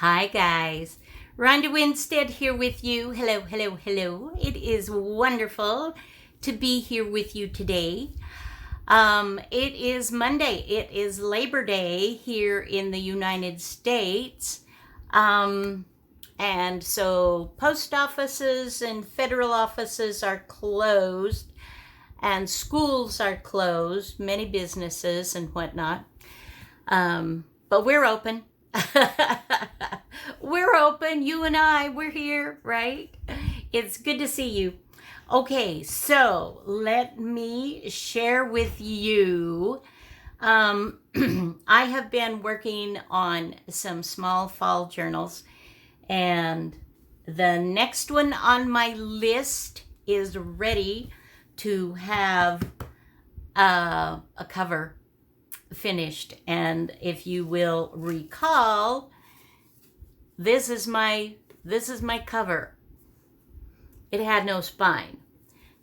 Hi guys, Ronda Winstead here with you. Hello, hello, hello. It is wonderful to be here with you today. It is Monday. It is Labor Day here in the United States. And so post offices and federal offices are closed and schools are closed, many businesses and whatnot. But we're open. We're open, you and I, we're here, right? It's good to see you. Okay, so let me share with you. I have been working on some small fall journals, and the next one on my list is ready to have a cover finished. And if you will recall, this is my cover. It had no spine.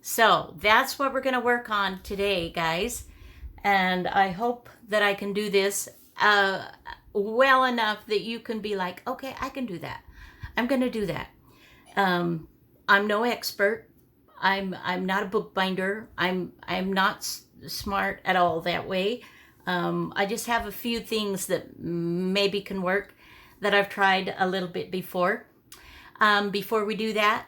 So that's what we're going to work on today, guys. And I hope that I can do this well enough that you can be like, okay, I can do that. I'm going to do that. I'm no expert. I'm not a bookbinder. I'm not smart at all that way. I just have a few things that maybe can work that I've tried a little bit before. Before we do that,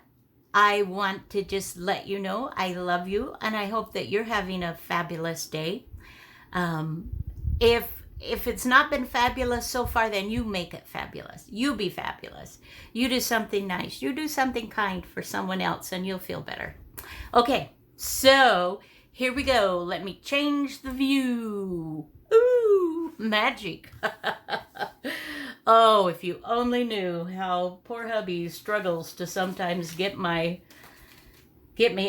I want to just let you know I love you and I hope that you're having a fabulous day. If it's not been fabulous so far, then you make it fabulous. You be fabulous. You do something nice. You do something kind for someone else and you'll feel better. Okay, so here we go. Let me change the view. Ooh, magic. Oh, if you only knew how poor hubby struggles to sometimes get me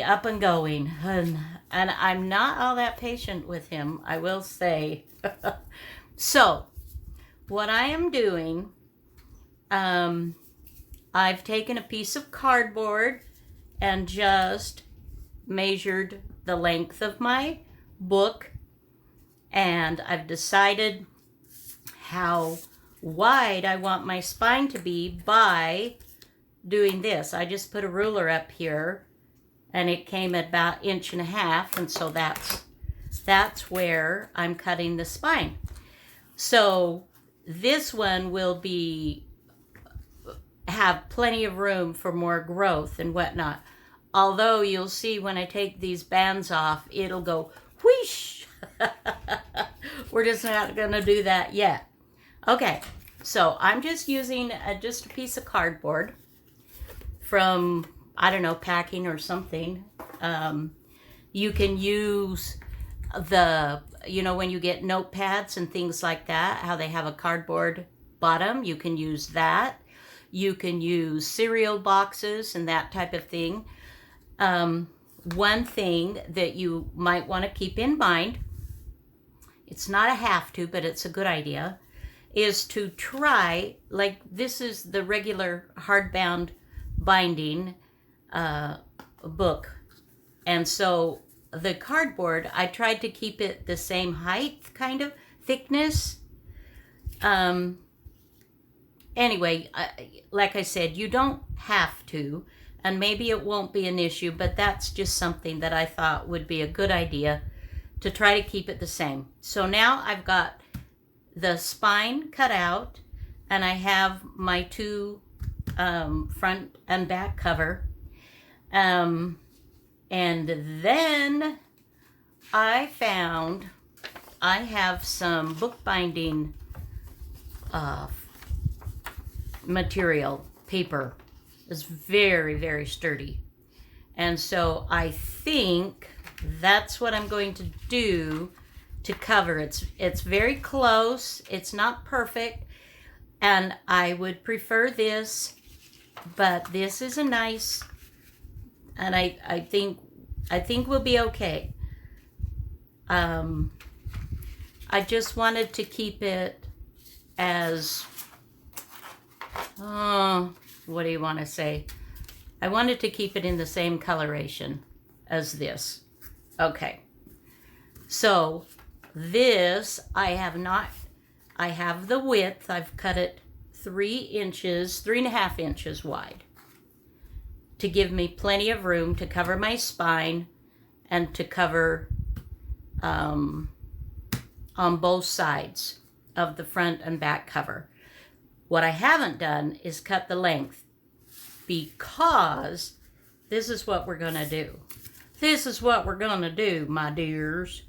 up and going. And I'm not all that patient with him, I will say. So, what I am doing, I've taken a piece of cardboard and just measured the length of my book, and I've decided how wide I want my spine to be by doing this. I just put a ruler up here and it came at about 1.5 inches, and so that's where I'm cutting the spine. So this one will have plenty of room for more growth and whatnot. Although you'll see when I take these bands off, it'll go whoosh. We're just not going to do that yet. Okay, so I'm just using just a piece of cardboard from, I don't know, packing or something. You can use when you get notepads and things like that, how they have a cardboard bottom, you can use that. You can use cereal boxes and that type of thing. One thing that you might want to keep in mind, it's not a have to, but it's a good idea, is to try, like this is the regular hardbound binding book. And so the cardboard, I tried to keep it the same height, kind of thickness. Anyway, like I said, you don't have to, and maybe it won't be an issue, but that's just something that I thought would be a good idea to try to keep it the same. So now I've got the spine cut out, and I have my two front and back cover. And then I found I have some bookbinding material, paper. It's very, very sturdy. And so I think that's what I'm going to do to cover. It's very close. It's not perfect. And I would prefer this, but this is a nice, and I think we'll be okay. I just wanted to keep it as, what do you want to say? I wanted to keep it in the same coloration as this. Okay. So this, I have the width. I've cut it 3 inches, 3.5 inches wide to give me plenty of room to cover my spine and to cover on both sides of the front and back cover. What I haven't done is cut the length, because this is what we're going to do. This is what we're going to do, my dears.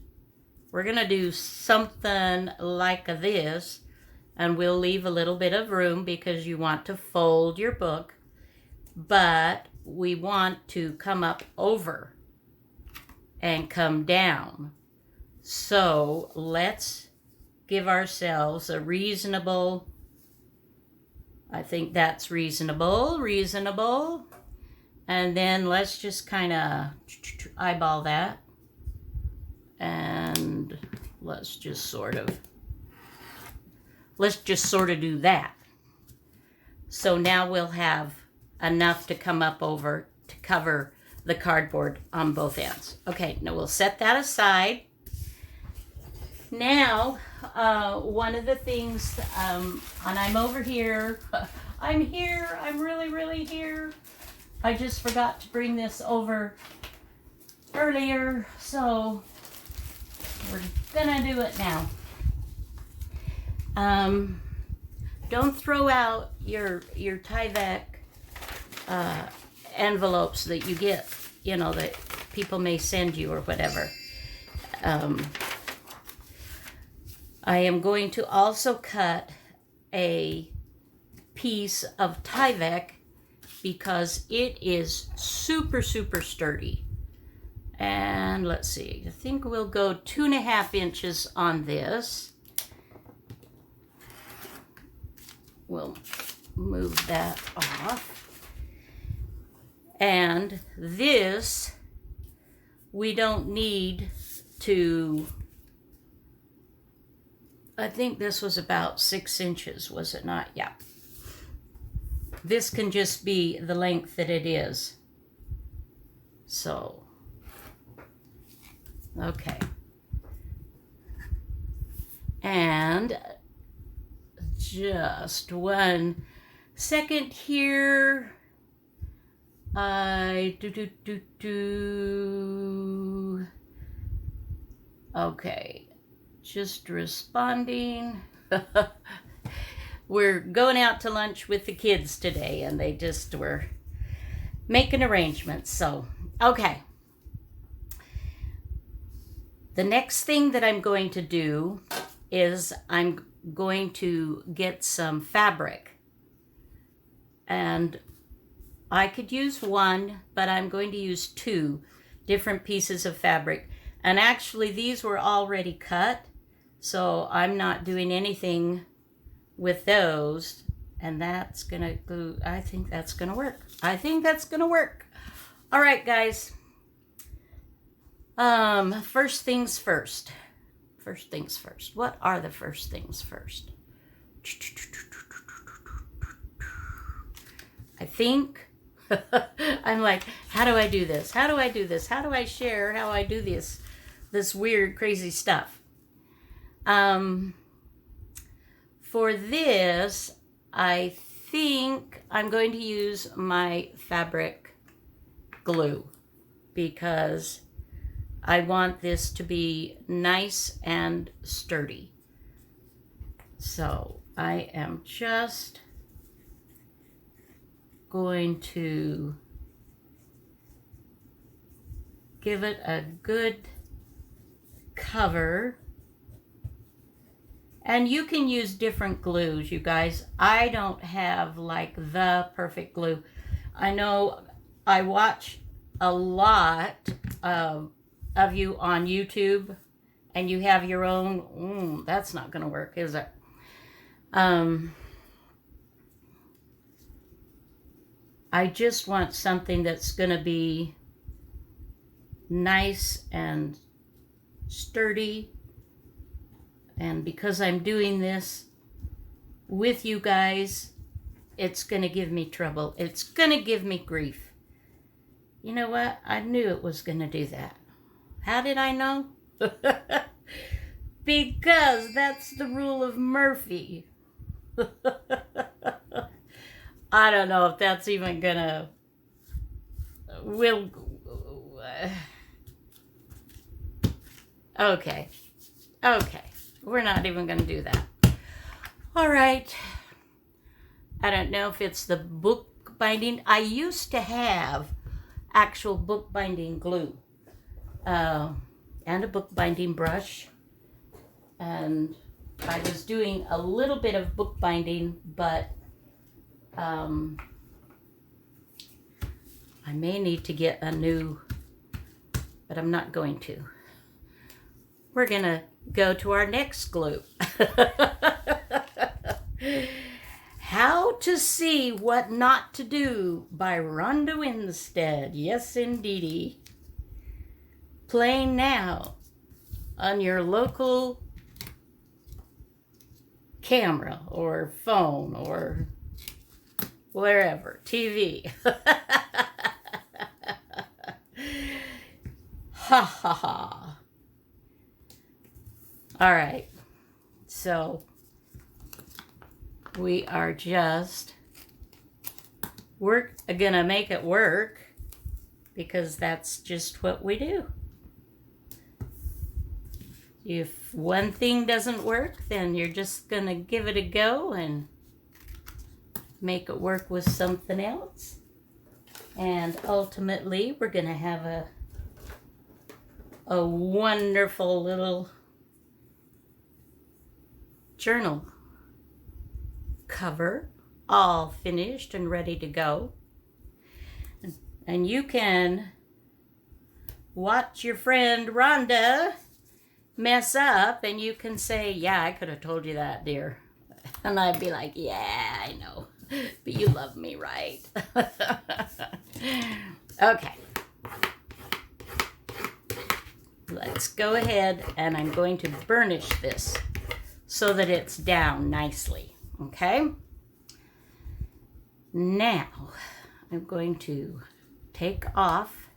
We're going to do something like this, and we'll leave a little bit of room because you want to fold your book, but we want to come up over and come down. So let's give ourselves a reasonable, I think that's reasonable. And then let's just kind of eyeball that. And let's just sort of do that. So now we'll have enough to come up over to cover the cardboard on both ends. Okay, now we'll set that aside. Now, one of the things, and I'm over here. I'm here. I'm really, really here. I just forgot to bring this over earlier, so we're gonna do it now. Don't throw out your Tyvek envelopes that you get, you know, that people may send you or whatever. I am going to also cut a piece of Tyvek because it is super, super sturdy. And let's see, I think we'll go 2.5 inches on this. We'll move that off. And this, we don't need to, I think this was about 6 inches, was it not? Yeah. This can just be the length that it is. So, okay. And just 1 second here. Okay, just responding. We're going out to lunch with the kids today, and they just were making arrangements. So, okay. The next thing that I'm going to do is I'm going to get some fabric. And I could use 1, but I'm going to use 2 different pieces of fabric. And actually, these were already cut, so I'm not doing anything with those. And that's gonna go, I think that's gonna work. I think that's gonna work. All right, guys. First things first. First things first. What are the first things first? I think, I'm like, how do I do this? How do I do this? How do I share how I do this weird, crazy stuff? For this, I think I'm going to use my fabric glue because I want this to be nice and sturdy. So I am just going to give it a good cover. And you can use different glues, you guys. I don't have like the perfect glue. I know I watch a lot of you on YouTube, and you have your own. That's not going to work, is it? I just want something that's going to be nice and sturdy. And because I'm doing this with you guys, it's going to give me trouble. It's going to give me grief. You know what? I knew it was going to do that. How did I know? Because that's the rule of Murphy. I don't know if that's even gonna, will, okay, okay. We're not even gonna do that. All right. I don't know if it's the book binding. I used to have actual book binding glue and a book binding brush. And I was doing a little bit of book binding, but I may need to get a new, but I'm not going to. We're going to go to our next glue. How to See What Not to Do by Ronda Winstead. Yes, indeedy. Playing now on your local camera or phone or wherever, TV. Ha ha ha. All right. So we are just gonna make it work because that's just what we do. If one thing doesn't work, then you're just gonna give it a go and make it work with something else. And ultimately, we're gonna have a wonderful little journal cover, all finished and ready to go. And you can watch your friend Rhonda mess up and you can say, yeah, I could have told you that, dear. And I'd be like, yeah, I know, but you love me, right? Okay. Let's go ahead and I'm going to burnish this so that it's down nicely. Okay. Now I'm going to take off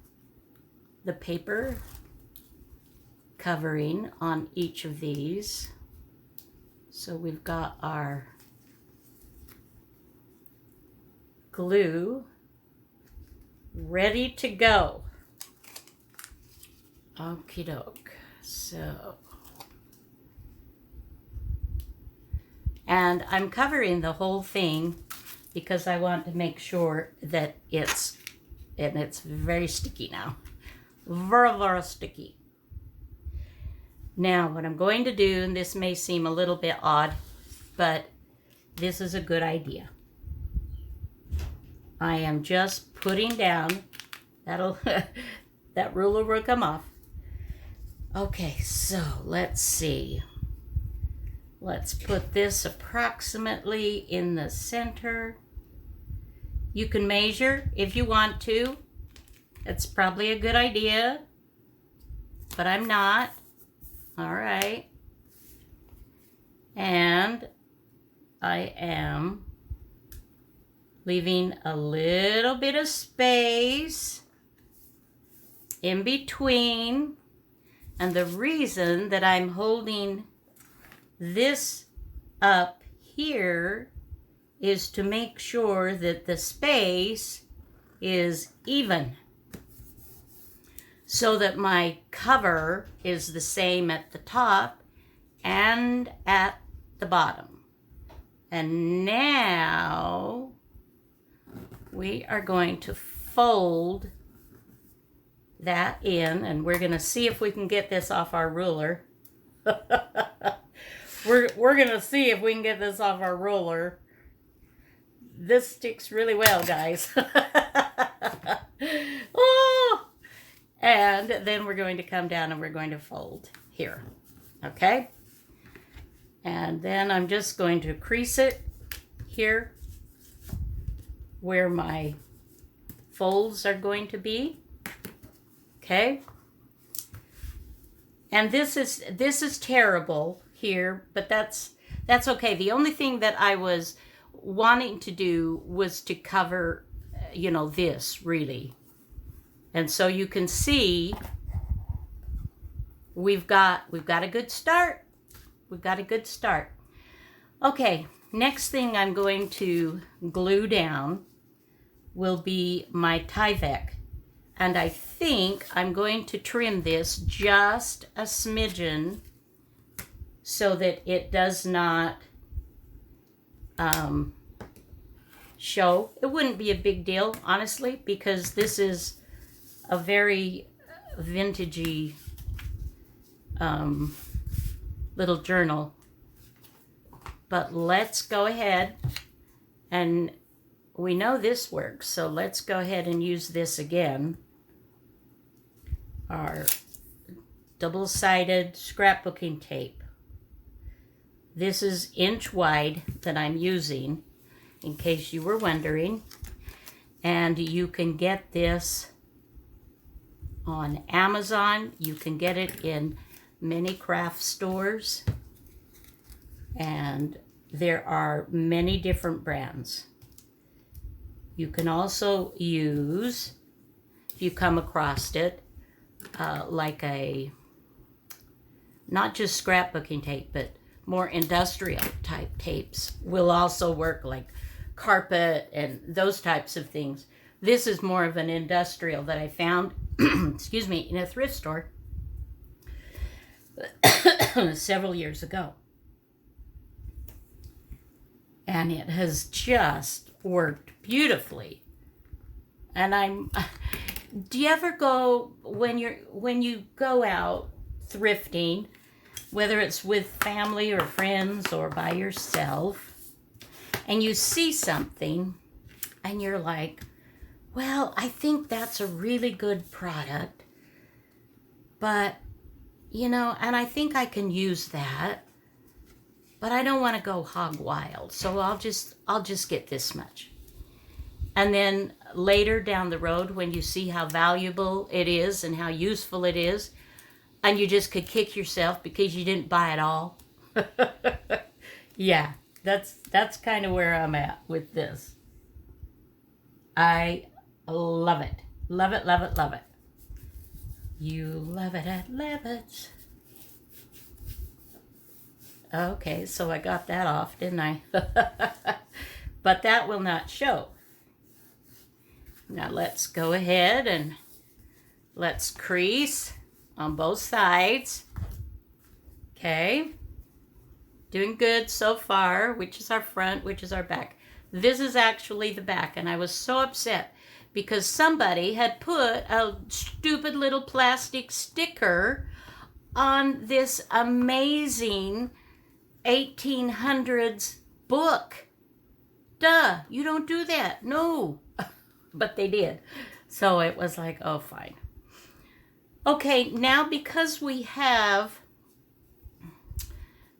the paper covering on each of these. So we've got our glue ready to go. Okie doke. So, and I'm covering the whole thing because I want to make sure that it's very sticky now. Very, very sticky. Now, what I'm going to do, and this may seem a little bit odd, but this is a good idea. I am just putting down, that ruler will come off. Okay, so let's see. Let's put this approximately in the center. You can measure if you want to. It's probably a good idea, but I'm not. All right. And I am leaving a little bit of space in between. And the reason that I'm holding this up here is to make sure that the space is even, so that my cover is the same at the top and at the bottom. And now we are going to fold that in, and we're going to see if we can get this off our ruler. We're going to see if we can get this off our ruler. This sticks really well, guys. Oh! And then we're going to come down and we're going to fold here. Okay? And then I'm just going to crease it here where my folds are going to be. Okay? And this is terrible here, but that's okay. The only thing that I was wanting to do was to cover, this really. And so you can see we've got a good start. We've got a good start. Okay, next thing I'm going to glue down will be my Tyvek. And I think I'm going to trim this just a smidgen so that it does not show. It wouldn't be a big deal, honestly, because this is a very vintagey little journal. But let's go ahead, and we know this works, so let's go ahead and use this again. Our double-sided scrapbooking tape. This is inch wide that I'm using, in case you were wondering. And you can get this on Amazon. You can get it in many craft stores. And there are many different brands. You can also use, if you come across it, like a, not just scrapbooking tape, but more industrial type tapes will also work, like carpet and those types of things. This is more of an industrial that I found, excuse me, in a thrift store several years ago. And it has just worked beautifully. And do you ever go, when you go out thrifting, whether it's with family or friends or by yourself, and you see something and you're like, well, I think that's a really good product, but, you know, and I think I can use that, but I don't want to go hog wild, so I'll just get this much. And then later down the road, when you see how valuable it is and how useful it is, and you just could kick yourself because you didn't buy it all. Yeah, that's kind of where I'm at with this. I love it. Love it, love it, love it. You love it, I love it. Okay, so I got that off, didn't I? But that will not show. Now let's go ahead and let's crease on both sides. Okay. Doing good so far. Which is our front, which is our back. This is actually the back, and I was so upset because somebody had put a stupid little plastic sticker on this amazing 1800s book. Duh, you don't do that. No. But they did. So it was like, oh, fine. Okay, now because we have,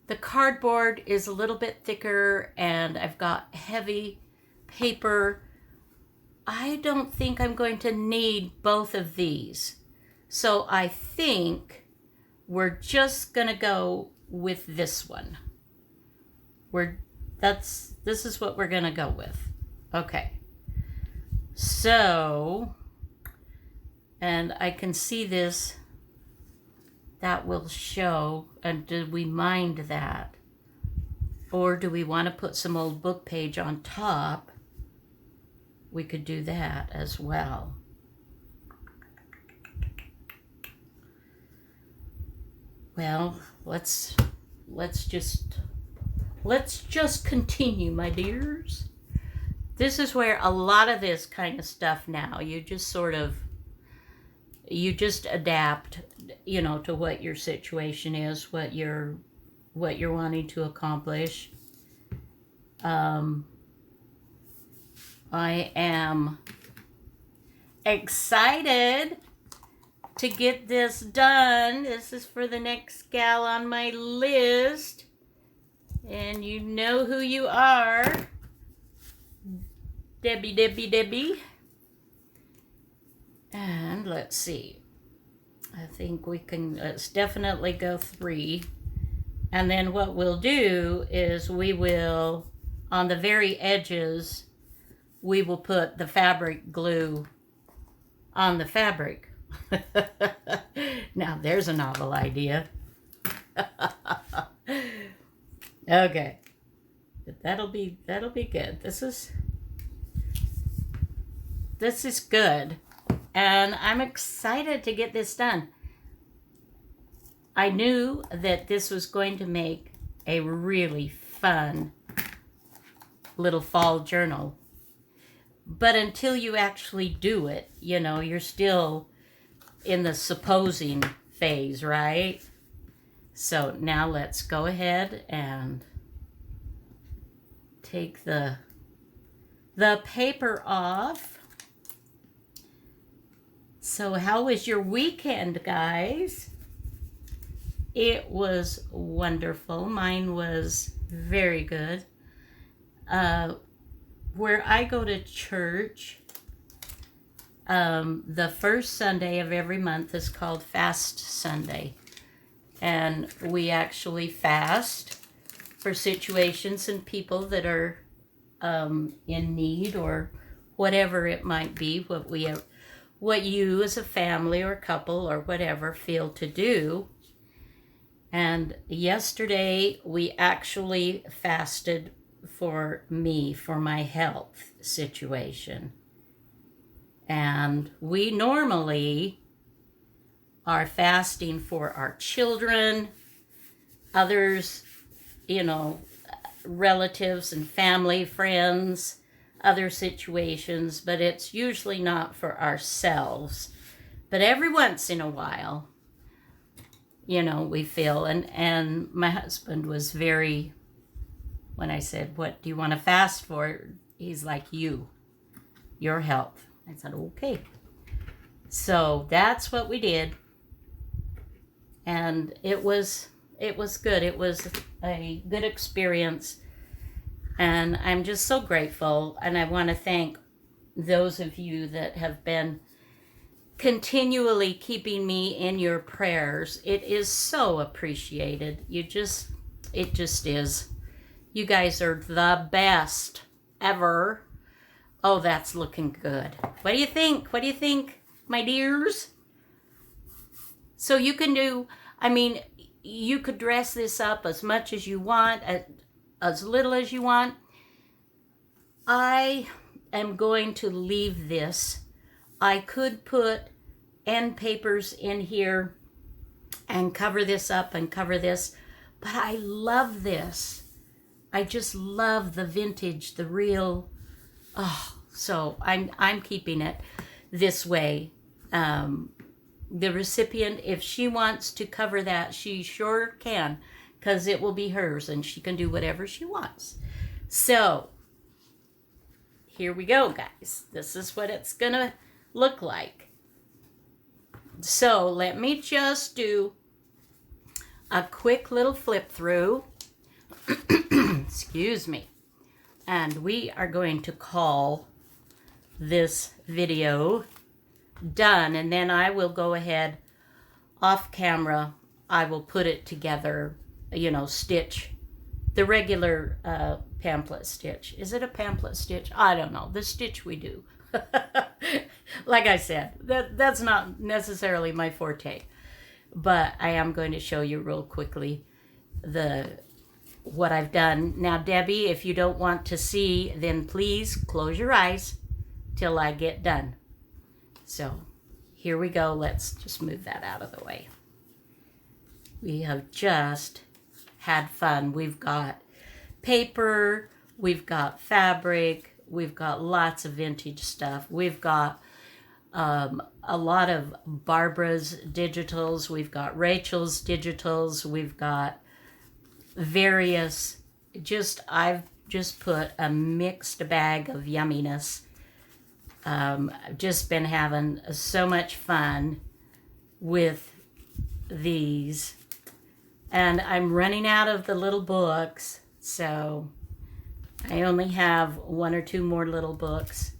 the cardboard is a little bit thicker and I've got heavy paper, I don't think I'm going to need both of these. So I think we're just going to go with this one. This is what we're going to go with. Okay. So, and I can see this, that will show, and did we mind that? Or do we want to put some old book page on top? We could do that as well. Well, let's just continue, my dears. This is where a lot of this kind of stuff now, you just adapt, you know, to what your situation is, what you're wanting to accomplish. I am excited to get this done. This is for the next gal on my list. And you know who you are. Debbie. And let's see. I think we can, let's definitely go 3. And then what we'll do is we will, on the very edges, we will put the fabric glue on the fabric. Now there's a novel idea. Okay. That'll be good. This is good. And I'm excited to get this done. I knew that this was going to make a really fun little fall journal. But until you actually do it, you know, you're still in the supposing phase, right? So now let's go ahead and take the paper off. So how was your weekend, guys? It was wonderful. Mine was very good. Where I go to church, the first Sunday of every month is called Fast Sunday. And we actually fast for situations and people that are in need, or whatever it might be, what you as a family or couple or whatever feel to do. And yesterday we actually fasted for me, for my health situation. And we normally are fasting for our children, others, you know, relatives and family, friends, other situations, but it's usually not for ourselves. But every once in a while, you know, we feel, and my husband was very, when I said, what do you want to fast for? He's like, your health. I said, okay. So that's what we did. And it was good. It was a good experience. And I'm just so grateful. And I want to thank those of you that have been continually keeping me in your prayers. It is so appreciated. It just is. You guys are the best ever. Oh, that's looking good. What do you think? What do you think, my dears? So you can do, I mean, you could dress this up as much as you want, as little as you want. I am going to leave this. I could put end papers in here and cover this up and cover this, but I love this. I just love the vintage, the real. Oh, so I'm keeping it this way. The recipient, if she wants to cover that, she sure can, because it will be hers and she can do whatever she wants. So here we go, guys. This is what it's gonna look like. So let me just do a quick little flip through. Excuse me. And we are going to call this video done, and then I will go ahead off camera. I will put it together, you know, stitch the regular pamphlet stitch. Is it a pamphlet stitch? I don't know. The stitch we do. Like I said, that's not necessarily my forte, but I am going to show you real quickly what I've done. Now, Debbie, if you don't want to see, then please close your eyes till I get done. So here we go. Let's just move that out of the way. We have just had fun. We've got paper, we've got fabric, we've got lots of vintage stuff. We've got a lot of Barbara's digitals. We've got Rachel's digitals. We've got various, I've just put a mixed bag of yumminess. I've just been having so much fun with these. And I'm running out of the little books, so I only have one or two more little books.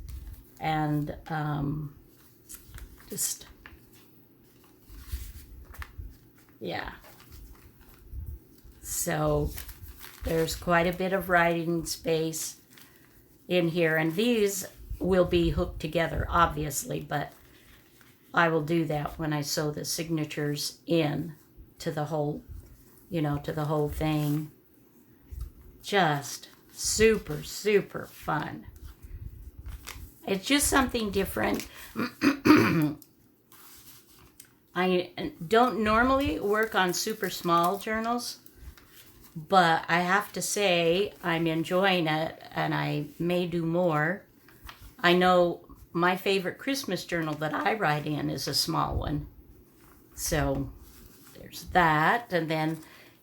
And yeah. So there's quite a bit of writing space in here, and these will be hooked together, obviously, but I will do that when I sew the signatures in to the whole, to the whole thing. Just Super, super fun. It's just something different. I don't normally work on super small journals, but I have to say I'm enjoying it, and I may do more. I know my favorite Christmas journal that I write in is a small one. So there's that, and then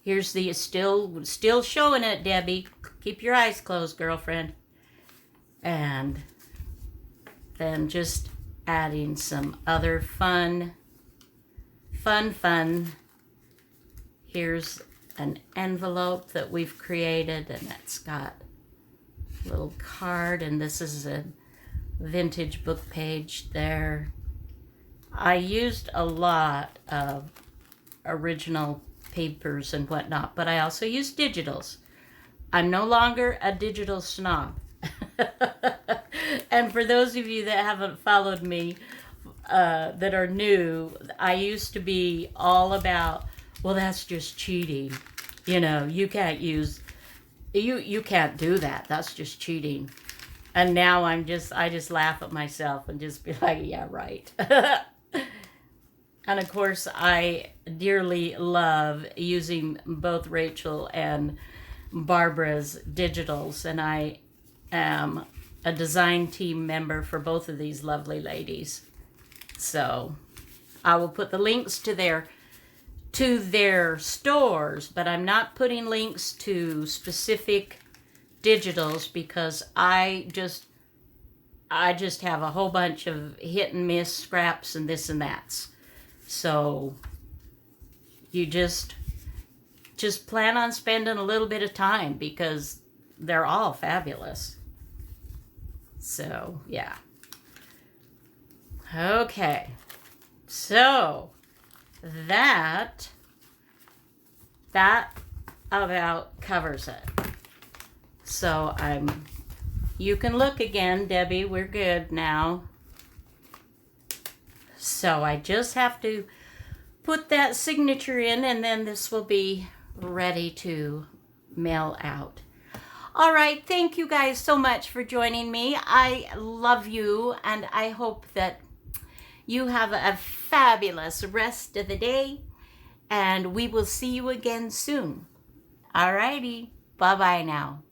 here's the still showing it, Debbie. Keep your eyes closed, girlfriend. And then just adding some other fun. Here's an envelope that we've created, and it's got a little card, and this is a vintage book page there. I used a lot of original papers and whatnot, but I also use digitals. I'm no longer a digital snob. And for those of you that haven't followed me, that are new, I used to be all about, well, that's just cheating. You know, you can't use, you can't do that. That's just cheating. And now I just laugh at myself and just be like, yeah, right. And of course, I dearly love using both Rachel and Barbara's digitals, and I am a design team member for both of these lovely ladies. So I will put the links to their stores, but I'm not putting links to specific digitals because I just have a whole bunch of hit and miss scraps and this and that's. So you just plan on spending a little bit of time because they're all fabulous. So, yeah. Okay. So, that about covers it. So, you can look again, Debbie. We're good now. So I just have to put that signature in, and then this will be ready to mail out. All right, thank you guys so much for joining me. I love you, and I hope that you have a fabulous rest of the day, and we will see you again soon. All righty, bye-bye now.